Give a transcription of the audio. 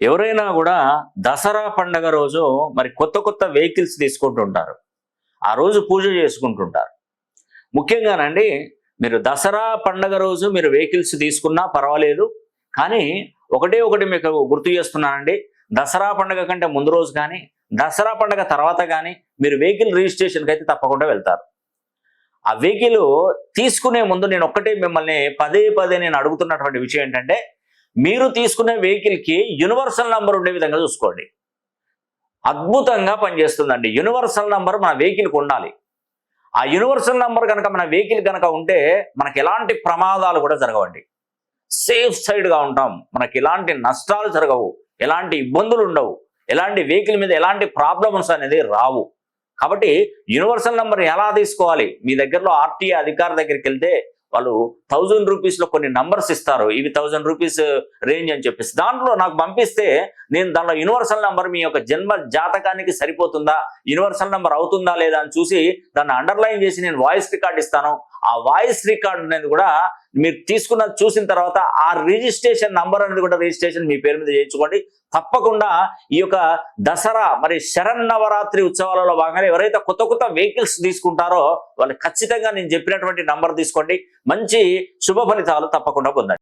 ఎవరైనా కూడా దసరా పండగ రోజు మరి కొత్త కొత్త వెహికల్స్ తీసుకుంటుంటారు. ఆ రోజు పూజ చేసుకుంటుంటారు. ముఖ్యంగానండి, మీరు దసరా పండగ రోజు మీరు వెహికల్స్ తీసుకున్నా పర్వాలేదు. కానీ ఒకటే ఒకటి మీకు గుర్తు చేస్తున్నానండి, దసరా పండగ కంటే ముందు రోజు కానీ దసరా పండగ తర్వాత కానీ మీరు వెహికల్ రిజిస్ట్రేషన్కి అయితే తప్పకుండా వెళ్తారు. ఆ వెహికల్ తీసుకునే ముందు నేను ఒక్కటే మిమ్మల్ని పదే పదే నేను అడుగుతున్నటువంటి విషయం ఏంటంటే, మీరు తీసుకునే వెహికల్కి యూనివర్సల్ నంబర్ ఉండే విధంగా చూసుకోండి. అద్భుతంగా పనిచేస్తుందండి. యూనివర్సల్ నంబర్ మన వెహికల్కి ఉండాలి. ఆ యూనివర్సల్ నంబర్ కనుక మన వెహికల్ కనుక ఉంటే మనకి ఎలాంటి ప్రమాదాలు కూడా జరగవండి. సేఫ్ సైడ్గా ఉంటాం. మనకి ఎలాంటి నష్టాలు జరగవు, ఎలాంటి ఇబ్బందులు ఉండవు, ఎలాంటి వెహికల్ మీద ఎలాంటి ప్రాబ్లమ్స్ అనేది రావు. కాబట్టి యూనివర్సల్ నంబర్ ఎలా తీసుకోవాలి? మీ దగ్గరలో ఆర్టీఏ అధికారి దగ్గరికి వెళ్తే వాళ్ళు 1000 రూపీస్లో కొన్ని నంబర్స్ ఇస్తారు. ఇవి 1000 రూపీస్ రేంజ్ అని చెప్పేసి దాంట్లో నాకు పంపిస్తే నేను దానిలో యూనివర్సల్ నంబర్ మీ యొక్క జన్మ జాతకానికి సరిపోతుందా, యూనివర్సల్ నంబర్ అవుతుందా లేదా అని చూసి దాన్ని అండర్లైన్ చేసి నేను వాయిస్ రికార్డ్ ఇస్తాను. ఆ వాయిస్ రికార్డ్ అనేది కూడా మీరు తీసుకున్నది చూసిన తర్వాత ఆ రిజిస్ట్రేషన్ నంబర్ అనేది కూడా రిజిస్ట్రేషన్ మీ పేరు మీద చేయించుకోండి. తప్పకుండా ఈ యొక్క దసరా మరి శరన్నవరాత్రి ఉత్సవాలలో భాగంగా ఎవరైతే కొత్త కొత్త వెహికల్స్ తీసుకుంటారో వాళ్ళు ఖచ్చితంగా నేను చెప్పినటువంటి నంబర్ తీసుకోండి. మంచి శుభ ఫలితాలు తప్పకుండా పొందండి.